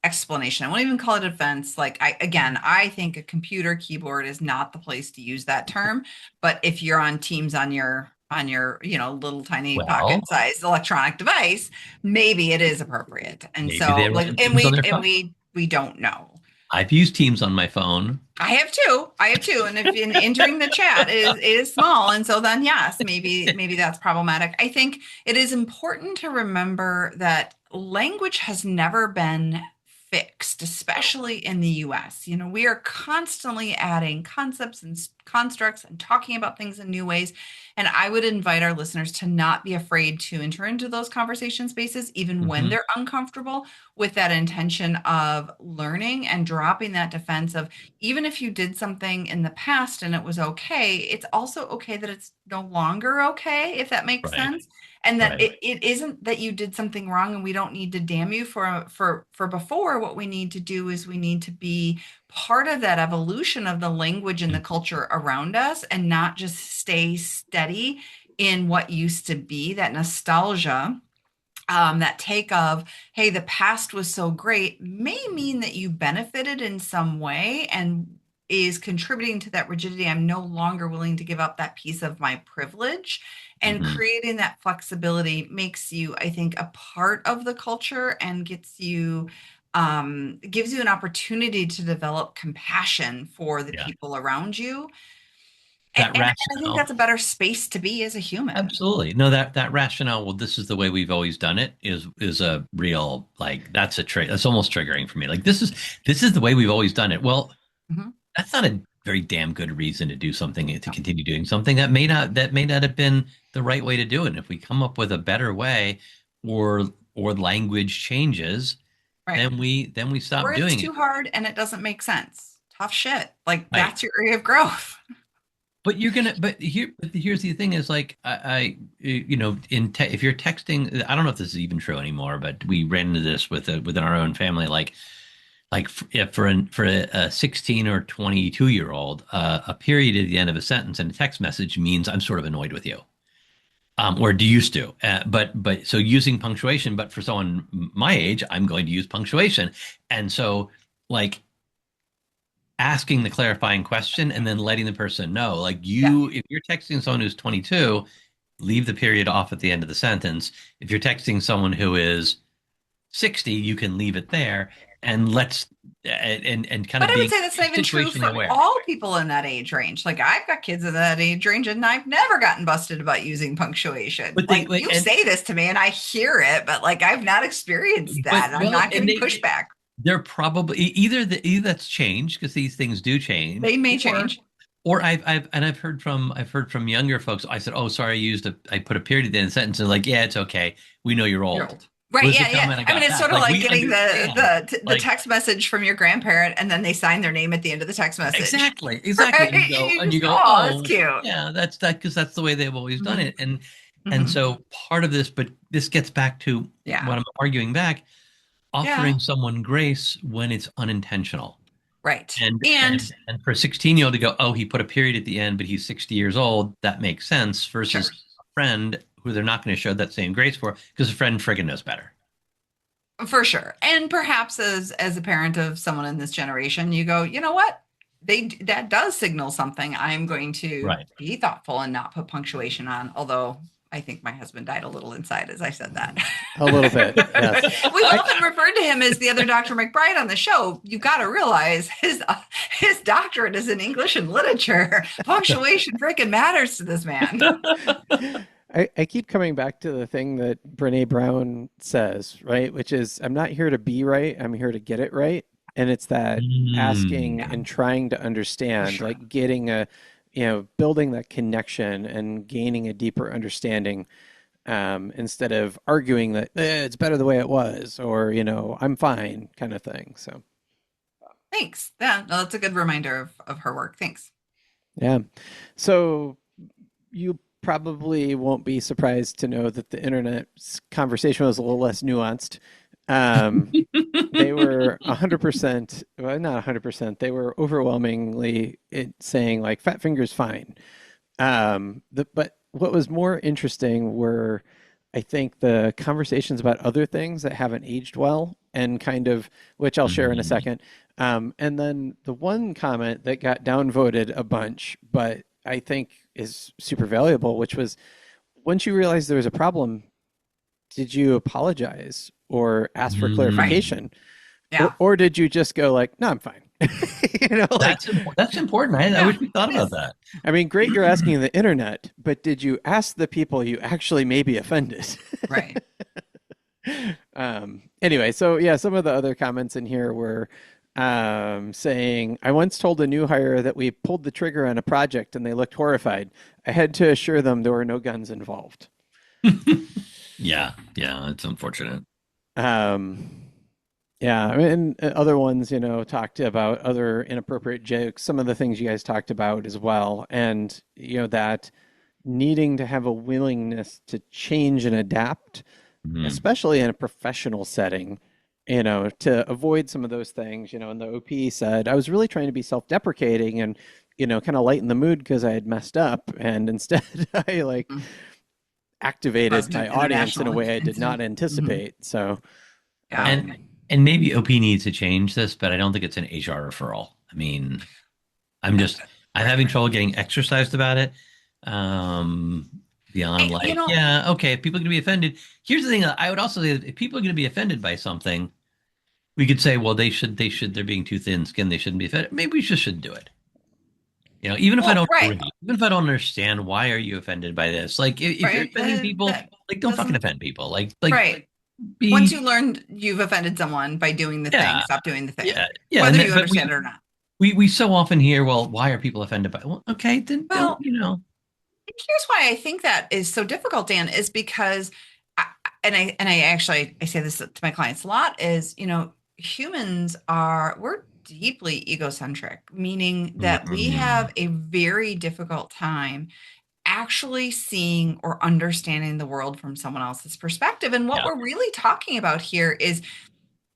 explanation. I won't even call it offense. Like I think a computer keyboard is not the place to use that term. But if you're on Teams on your, little tiny Well, pocket-sized electronic device, maybe it is appropriate. And maybe they so were like on and Teams on we their and phone. we don't know. I've used Teams on my phone. I have two. I have two. And if in entering the chat is small, and so then yes, maybe that's problematic. I think it is important to remember that language has never been fixed, especially in the US. We are constantly adding concepts and constructs and talking about things in new ways. And I would invite our listeners to not be afraid to enter into those conversation spaces, even when Hmm. they're uncomfortable, with that intention of learning and dropping that defense of, even if you did something in the past and it was okay, it's also okay that it's no longer okay, if that makes Right. sense. And that Right. it isn't that you did something wrong and we don't need to damn you for before. What we need to do is we need to be part of that evolution of the language and the culture around us, and not just stay steady in what used to be, that nostalgia, that take of, hey, the past was so great, may mean that you benefited in some way, and is contributing to that rigidity. I'm no longer willing to give up that piece of my privilege. And creating that flexibility makes you, I think, a part of the culture and gives you an opportunity to develop compassion for the people around you. That And I think rationale. that's a better space to be as a human. Absolutely. No, that rationale, well, this is the way we've always done it is a real, like, that's that's almost triggering for me. Like, this is the way we've always done it. Well, that's not a very damn good reason to do something, to continue doing something that may not have been the right way to do it. And if we come up with a better way, or language changes, then we stop Or doing it's it. too hard and it doesn't make sense. Tough shit. Like, that's your area of growth. But here's the thing is, like, if you're texting, I don't know if this is even true anymore, but we ran into this within our own family, if for a 16 or 22-year-old, a period at the end of a sentence in a text message means I'm sort of annoyed with you. Or do used to, but so using punctuation, but for someone my age, I'm going to use punctuation. And so, like, asking the clarifying question and then letting the person know, like, if you're texting someone who's 22, leave the period off at the end of the sentence. If you're texting someone who is 60, you can leave it there, and kind of. But I would say that's not even true for all people in that age range. Like, I've got kids in that age range, and I've never gotten busted about using punctuation. But you say this to me, and I hear it, but, like, I've not experienced that. I'm not getting pushback. They're probably either that's changed, because these things do change. They may change. Or I've heard from younger folks. I said, "Oh, sorry, I put a period at the end of the sentence." And like, "Yeah, it's okay. We know you're old." Right. Yeah. I mean, it's sort of like getting the text message from your grandparent, and then they sign their name at the end of the text message. Exactly. Right? And you go, oh, that's cute. Yeah, that's that, because that's the way they've always done it. And so part of this, but this gets back to what I'm arguing back, offering someone grace when it's unintentional. Right. And for a 16-year-old to go, oh, he put a period at the end, but he's 60 years old, that makes sense, versus a friend who they're not going to show that same grace for, because a friend friggin' knows better. For sure. And perhaps as a parent of someone in this generation, you go, you know what? That does signal something. I'm going to be thoughtful and not put punctuation on, although I think my husband died a little inside as I said that. A little bit, yes. We've often referred to him as the other Dr. McBride on the show. You got to realize his doctorate is in English and literature. Punctuation freaking matters to this man. I keep coming back to the thing that Brene Brown says, right? Which is, I'm not here to be right. I'm here to get it right. And it's that asking and trying to understand, like getting building that connection and gaining a deeper understanding, instead of arguing that it's better the way it was, or, I'm fine kind of thing. So thanks. Yeah, no, that's a good reminder of her work. Thanks. Yeah. So you probably won't be surprised to know that the internet's conversation was a little less nuanced. They were 100%, well, not 100%, they were overwhelmingly saying, like, fat finger's fine. But what was more interesting were, I think, the conversations about other things that haven't aged well, and kind of, which I'll share in a second. And then the one comment that got downvoted a bunch, but I think is super valuable, which was, once you realized there was a problem, did you apologize or ask for clarification? Or did you just go like, no, I'm fine? That's important. I wish we thought about that. I mean, great, you're asking the internet, but did you ask the people you actually maybe offended? Right. Anyway, so yeah, some of the other comments in here were saying, I once told a new hire that we pulled the trigger on a project and they looked horrified. I had to assure them there were no guns involved. Yeah, it's unfortunate. Yeah, I mean, other ones, talked about other inappropriate jokes, some of the things you guys talked about as well. And, that needing to have a willingness to change and adapt, especially in a professional setting, to avoid some of those things. And the OP said, I was really trying to be self-deprecating and, kind of lighten the mood because I had messed up. And instead I activated my audience in a way I did not anticipate. So, and maybe OP needs to change this, but I don't think it's an HR referral. I mean, I'm having trouble getting exercised about it. Beyond You like, know, yeah, okay, if people are going to be offended. Here's the thing. I would also say that if people are going to be offended by something, we could say, well, they're being too thin-skinned. They shouldn't be offended. Maybe we just shouldn't do it. Even if I well, don't right, agree, even if I don't understand, why are you offended by this? Like, if you're right. offending people, That like, don't fucking doesn't, offend people. Like, right. Once you be, learn you've offended someone by doing the thing, yeah, stop doing the thing, yeah, yeah. whether you But understand it or not. we so often hear, well, why are people offended by? Well, okay, then don't, Well, here's why I think that is so difficult, Dan, is because, I, and I actually I say this to my clients a lot is, humans we're deeply egocentric, meaning that we Mhm. have a very difficult time actually seeing or understanding the world from someone else's perspective. And what Yeah, we're really talking about here is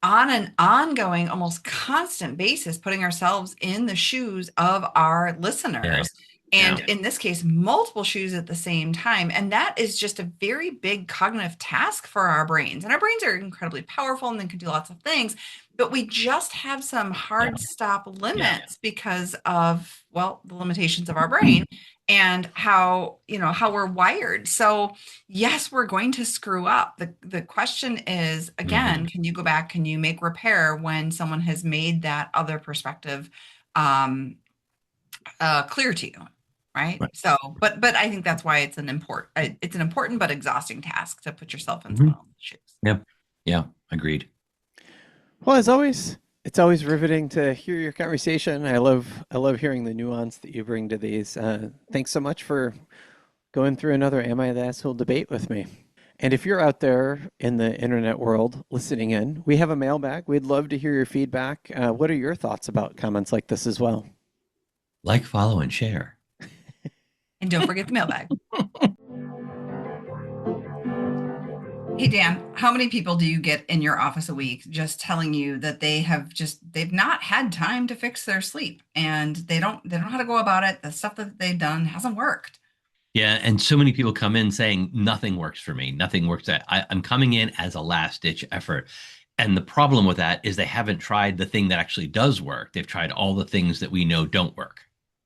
on an ongoing, almost constant basis, putting ourselves in the shoes of our yeah, listeners. yeah, And in this case, multiple shoes at the same time. And that is just a very big cognitive task for our brains. And our brains are incredibly powerful and they can do lots of things. But we just have some yeah, hard stop yeah. limits because of, well, the limitations of our brain and how we're wired. So yes, we're going to screw up. The question is, again, Mhm. can you go back? Can you make repair when someone has made that other perspective um, clear to you? Right. Right. So, but I think that's why it's an important but exhausting task to put yourself in someone Mhm. else's shoes. Yep. Yeah, agreed. Well, as always, it's always riveting to hear your conversation. I love hearing the nuance that you bring to these. Thanks so much for going through another Am I the Asshole debate with me. And if you're out there in the internet world listening in, we have a mailbag. We'd love to hear your feedback. What are your thoughts about comments like this as well? Like, follow, and share. And don't forget the mailbag. Hey Dan, how many people do you get in your office a week just telling you that they've not had time to fix their sleep and they don't know how to go about it. The stuff that they've done hasn't worked. Yeah, and so many people come in saying nothing works for me. Nothing works. I'm coming in as a last ditch effort. And the problem with that is they haven't tried the thing that actually does work. They've tried all the things that we know don't work.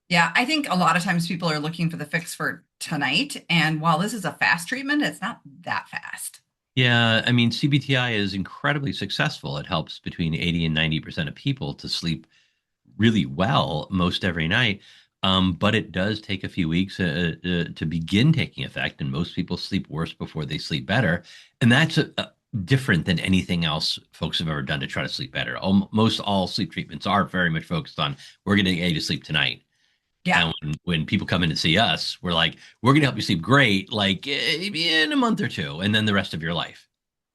Yeah, I think a lot of times people are looking for the fix for tonight. And while this is a fast treatment, it's not that fast. Yeah, I mean, CBTI is incredibly successful. It helps between 80 and 90% of people to sleep really well most every night. But it does take a few weeks to begin taking effect, and most people sleep worse before they sleep better. And that's different than anything else folks have ever done to try to sleep better. Most all sleep treatments are very much focused on we're going to get you to sleep tonight. Yeah. And when people come in to see us, we're like, we're going to help you sleep great, like in a month or two, and then the rest of your life.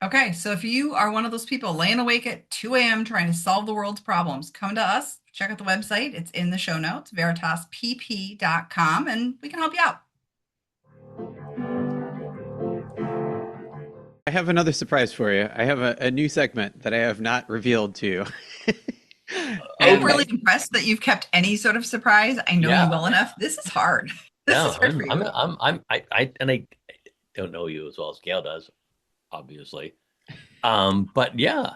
Okay, so if you are one of those people laying awake at 2 a.m. trying to solve the world's problems, come to us, check out the website. It's in the show notes, veritaspp.com, and we can help you out. I have another surprise for you. I have a new segment that I have not revealed to you. I'm And really impressed that you've kept any sort of surprise. I know you Yeah. well enough. This is hard. This No, is hard for you. I don't know you as well as Gail does, obviously. But yeah,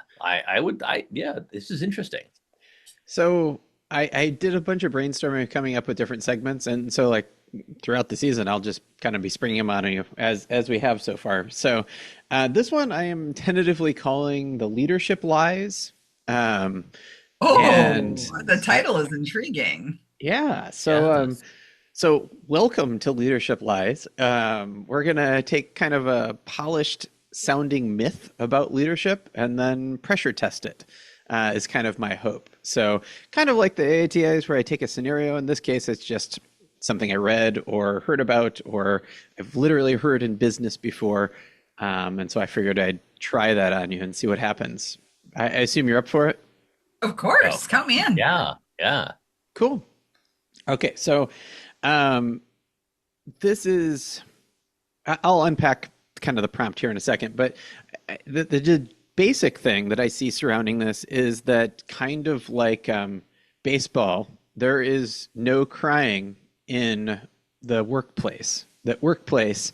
yeah, this is interesting. so I did a bunch of brainstorming coming up with different segments. And so like throughout the season, I'll just kind of be springing them on you as we have so far. So this one I am tentatively calling the leadership lies. Um, Oh, and the title is intriguing. yeah, Yes. so welcome to Leadership Lies. We're gonna take kind of a polished sounding myth about leadership and then pressure test it. Is kind of my hope. So kind of like the AITAs where I take a scenario. In this case, it's just something I read or heard about or I've literally heard in business before. And so I figured I'd try that on you and see what happens. I assume you're up for it? Of Oh, course, count me in. yeah, yeah. Cool. Okay, so um, this is, I'll unpack kind of the prompt here in a second, but the basic thing that I see surrounding this is that kind of like baseball, there is no crying in the workplace. That workplace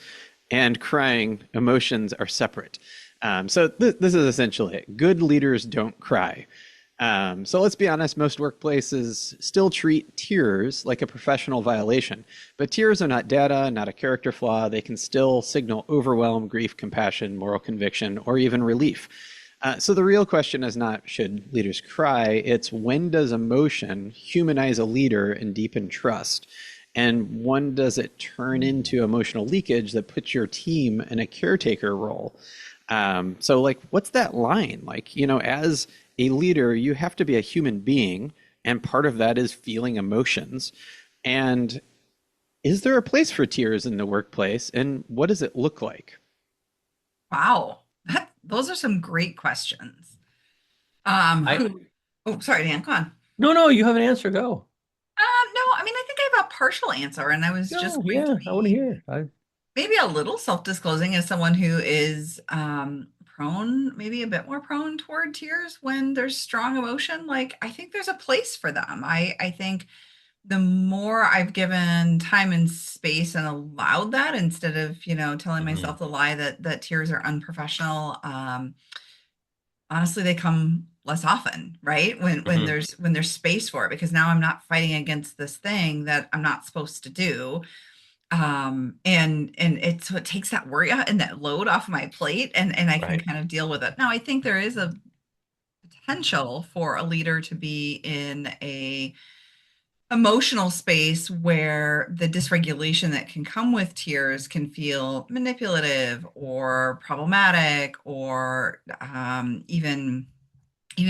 and crying emotions are separate. So this is essentially it. Good leaders don't cry. So let's be honest, most workplaces still treat tears like a professional violation. But tears are not data, not a character flaw. They can still signal overwhelm, grief, compassion, moral conviction, or even relief. So the real question is not should leaders cry, it's when does emotion humanize a leader and deepen trust? And when does it turn into emotional leakage that puts your team in a caretaker role? So like, what's that line? Like, as a leader, you have to be a human being, and part of that is feeling emotions. And is there a place for tears in the workplace, and what does it look like? Wow. Those are some great questions. I Who, oh, sorry, Dan, go on. no, you have an answer. Go. No, I mean, I think I have a partial answer, and I was just No, going to yeah, I want to be hear. maybe a little self-disclosing as someone who is prone, maybe a bit more prone toward tears when there's strong emotion. Like, I think there's a place for them. I think the more I've given time and space and allowed that instead of, telling Mhm, myself the lie that tears are unprofessional, honestly, they come less often, right? mhm, When there's space for it, because now I'm not fighting against this thing that I'm not supposed to do. And it so it takes that worry out and that load off my plate, and I can right. kind of deal with it. Now, I think there is a potential for a leader to be in a emotional space where the dysregulation that can come with tears can feel manipulative or problematic or even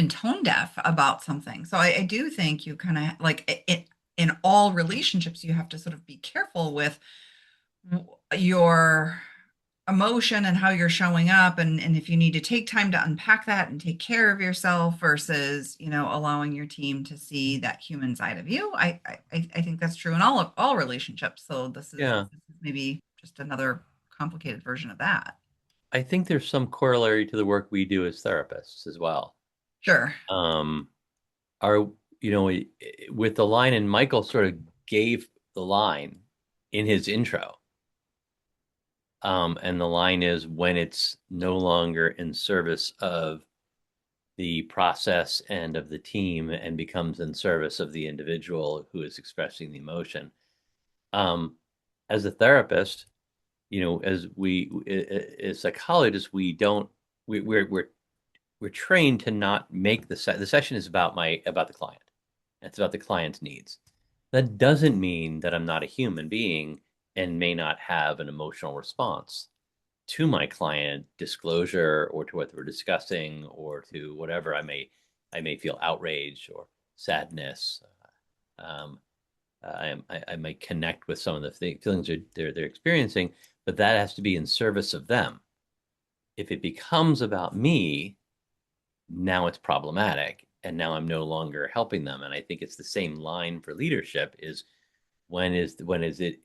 tone deaf about something. So I do think you kind of like it in all relationships, you have to sort of be careful with your emotion and how you're showing up, and if you need to take time to unpack that and take care of yourself versus allowing your team to see that human side of you. I think that's true in all relationships. So Yeah, this is maybe just another complicated version of that. I think there's some corollary to the work we do as therapists as well. Sure. Um, our, with the line, and Michael sort of gave the line in his intro. And the line is when it's no longer in service of the process and of the team and becomes in service of the individual who is expressing the emotion. Um, as a therapist, as as psychologists, we don't we, we're trained to not make the session is about the client. It's about the client's needs. That doesn't mean that I'm not a human being and may not have an emotional response to my client disclosure or to what we're discussing or to whatever I may feel outrage or sadness. Um, I might connect with some of the feelings they're experiencing, but that has to be in service of them. If it becomes about me, now it's problematic, and now I'm no longer helping them. And I think it's the same line for leadership: is when is it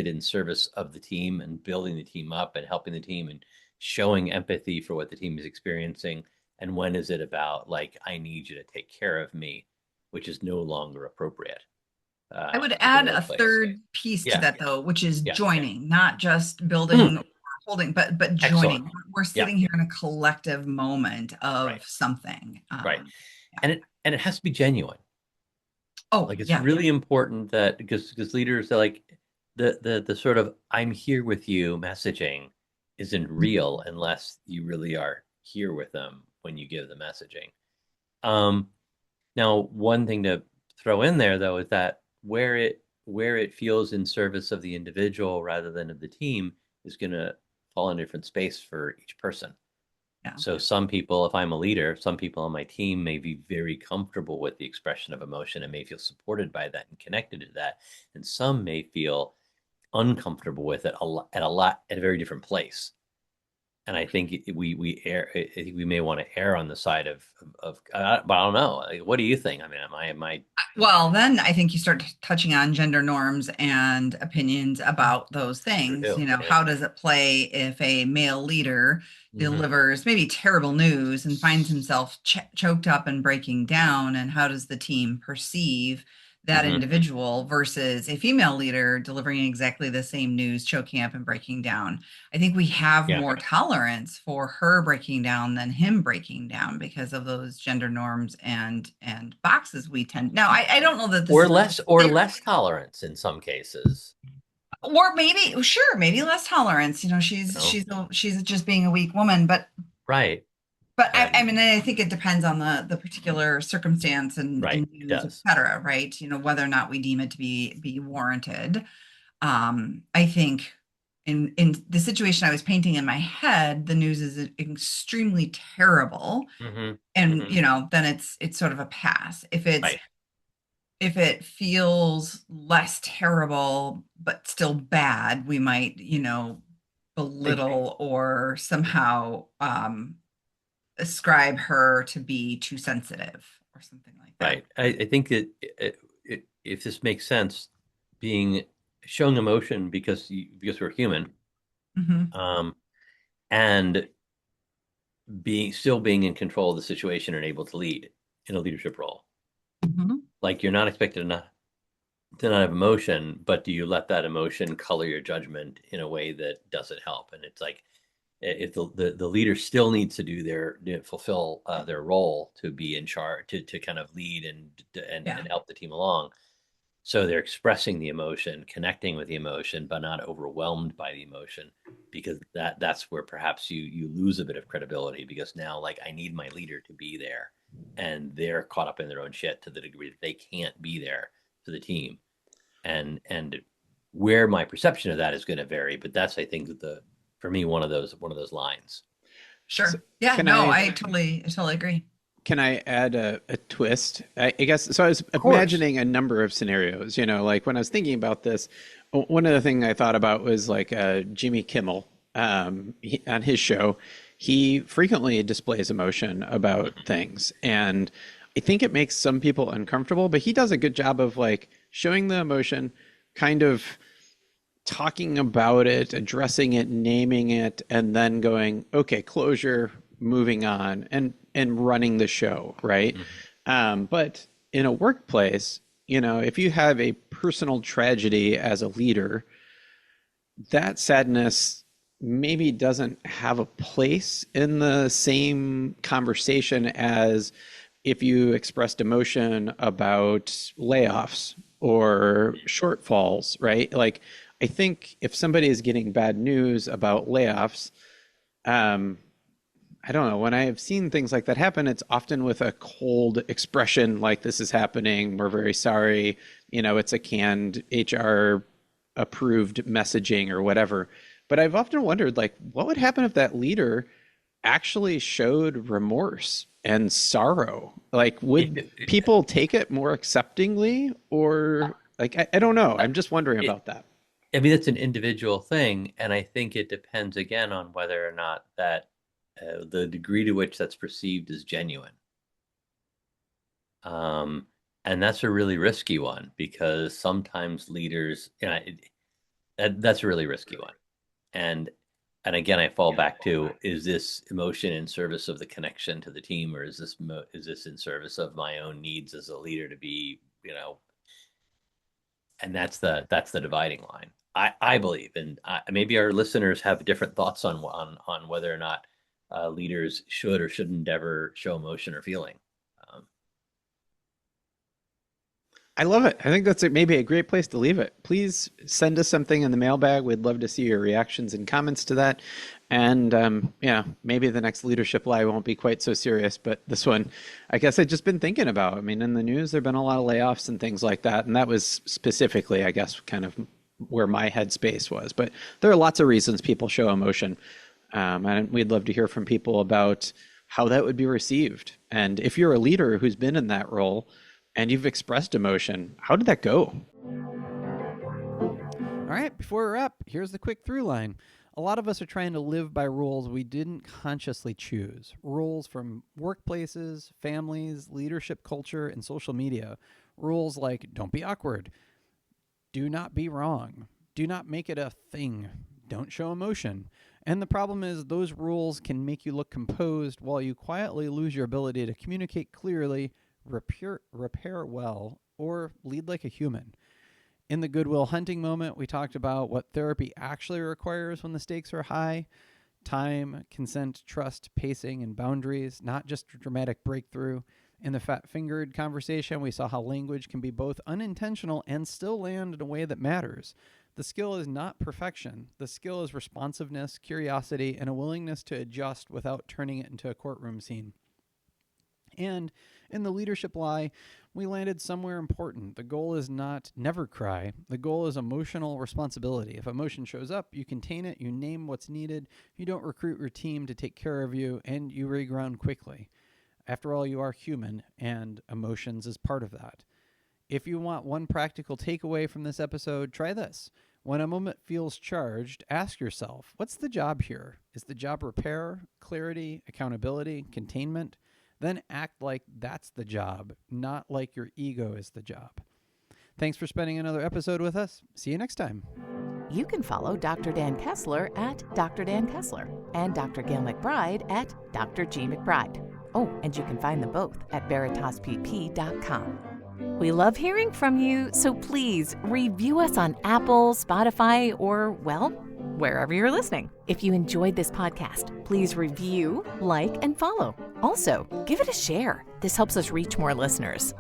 in service of the team and building the team up and helping the team and showing empathy for what the team is experiencing, and when is it about like I need you to take care of me, which is no longer appropriate I would in the add a workplace. third piece to Yeah, that though, which is yeah. joining, not just building Mm, or holding, but excellent. joining. We're Yeah, sitting here in a collective moment of right, something. right. Yeah. And it has to be genuine. Oh, Like it's yeah. really important that because leaders are like the sort of I'm here with you messaging isn't real unless you really are here with them when you give the messaging. Um, Now, one thing to throw in there though is that where it feels in service of the individual rather than of the team is going to fall in a different space for each person. Yeah. So some people, if I'm a leader, some people on my team may be very comfortable with the expression of emotion and may feel supported by that and connected to that. And some may feel uncomfortable with it at a very different place. And I think I think we may want to err on the side of but I don't know. Like, what do you think? I mean, am I Well, then I think you start touching on gender norms and opinions about those things. true? How does it play if a male leader Hmm. delivers maybe terrible news and finds himself choked up and breaking down? And how does the team perceive that individual versus a female leader delivering exactly the same news, choking up and breaking down. I think we have more tolerance for her breaking down than him breaking down because of those gender norms and boxes we tend. Now, I don't know that this or less tolerance in some cases. Or maybe less tolerance. She's just being a weak woman, but right. But I mean, I think it depends on the particular circumstance and news, et cetera, right? Whether or not we deem it to be warranted. I think in the situation I was painting in my head, the news is extremely terrible, and then it's sort of a pass. If it feels less terrible but still bad, we might belittle or somehow ascribe her to be too sensitive or something like that. Right. I think that if this makes sense, showing emotion because we're human, and still being in control of the situation and able to lead in a leadership role. Like you're not expected to not have emotion, but do you let that emotion color your judgment in a way that doesn't help? And it's like, if the leader still needs to fulfill their role to be in charge, to kind of lead and help the team along. So they're expressing the emotion, connecting with the emotion, but not overwhelmed by the emotion, because that's where perhaps you lose a bit of credibility, because now, like, I need my leader to be there, and they're caught up in their own shit to the degree that they can't be there for the team. And where my perception of that is going to vary, but that's, I think, for me, one of those lines. Sure. So I totally agree. Can I add a twist? I guess, so I was imagining a number of scenarios, like when I was thinking about this, one of the things I thought about was like Jimmy Kimmel on his show. He frequently displays emotion about things, and I think it makes some people uncomfortable, but he does a good job of like showing the emotion, kind of talking about it, addressing it, naming it, and then going, okay, closure, moving on, and running the show, right? But in a workplace, if you have a personal tragedy as a leader, that sadness maybe doesn't have a place in the same conversation as if you expressed emotion about layoffs or shortfalls, right? Like, I think if somebody is getting bad news about layoffs, I don't know, when I have seen things like that happen, it's often with a cold expression like, this is happening, we're very sorry, it's a canned HR approved messaging or whatever. But I've often wondered, like, what would happen if that leader actually showed remorse and sorrow? Like, would people take it more acceptingly, or like, I don't know. I'm just wondering about that. I mean, it's an individual thing, and I think it depends again on whether or not that the degree to which that's perceived as genuine. And that's a really risky one, because sometimes leaders, that's a really risky one. And again, I fall back to, is this emotion in service of the connection to the team, or is this in service of my own needs as a leader to be, and that's the dividing line. I believe, and maybe our listeners have different thoughts on whether or not leaders should or shouldn't ever show emotion or feeling. I love it. I think that's maybe a great place to leave it. Please send us something in the mailbag. We'd love to see your reactions and comments to that. And maybe the next Leadership Live won't be quite so serious, but this one, I guess I've just been thinking about. I mean, in the news, there have been a lot of layoffs and things like that. And that was specifically, I guess, kind of where my headspace was. But there are lots of reasons people show emotion. And we'd love to hear from people about how that would be received. And if you're a leader who's been in that role and you've expressed emotion, how did that go? All right, before we wrap, here's the quick through line. A lot of us are trying to live by rules we didn't consciously choose. Rules from workplaces, families, leadership culture, and social media. Rules like don't be awkward, do not be wrong, do not make it a thing, don't show emotion. And the problem is those rules can make you look composed while you quietly lose your ability to communicate clearly, repair well, or lead like a human. In the Goodwill Hunting moment, we talked about what therapy actually requires when the stakes are high: time, consent, trust, pacing, and boundaries, not just a dramatic breakthrough. In the fat-fingered conversation, we saw how language can be both unintentional and still land in a way that matters. The skill is not perfection. The skill is responsiveness, curiosity, and a willingness to adjust without turning it into a courtroom scene. And in the leadership lie, we landed somewhere important. The goal is not never cry. The goal is emotional responsibility. If emotion shows up, you contain it, you name what's needed, you don't recruit your team to take care of you, and you reground quickly. After all, you are human, and emotions is part of that. If you want one practical takeaway from this episode, try this. When a moment feels charged, ask yourself, what's the job here? Is the job repair, clarity, accountability, containment? Then act like that's the job, not like your ego is the job. Thanks for spending another episode with us. See you next time. You can follow Dr. Dan Kessler at Dr. Dan Kessler and Dr. Gail McBride at Dr. G. McBride. Oh, and you can find them both at veritaspp.com. We love hearing from you, so please review us on Apple, Spotify, or, well, wherever you're listening. If you enjoyed this podcast, please review, like, and follow. Also, give it a share. This helps us reach more listeners.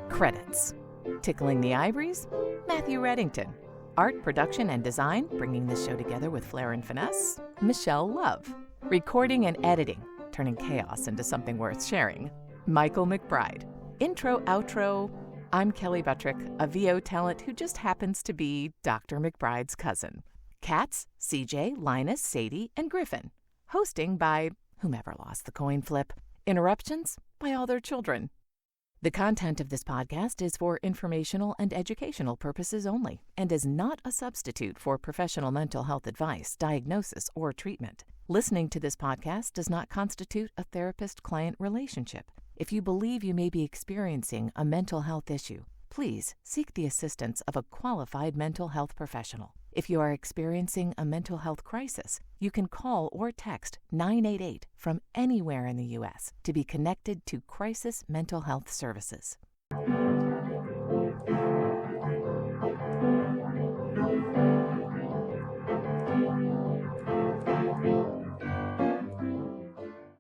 Credits: Tickling the Ivories, Matthew Reddington. Art, production, and design, bringing this show together with flair and finesse, Michelle Love. Recording and editing, turning chaos into something worth sharing, Michael McBride. Intro, outro, I'm Kelly Buttrick, a VO talent who just happens to be Dr. McBride's cousin. Cats, CJ, Linus, Sadie, and Griffin. Hosting by whomever lost the coin flip. Interruptions by all their children. The content of this podcast is for informational and educational purposes only and is not a substitute for professional mental health advice, diagnosis, or treatment. Listening to this podcast does not constitute a therapist-client relationship. If you believe you may be experiencing a mental health issue, please seek the assistance of a qualified mental health professional. If you are experiencing a mental health crisis, you can call or text 988 from anywhere in the U.S. to be connected to Crisis Mental Health Services.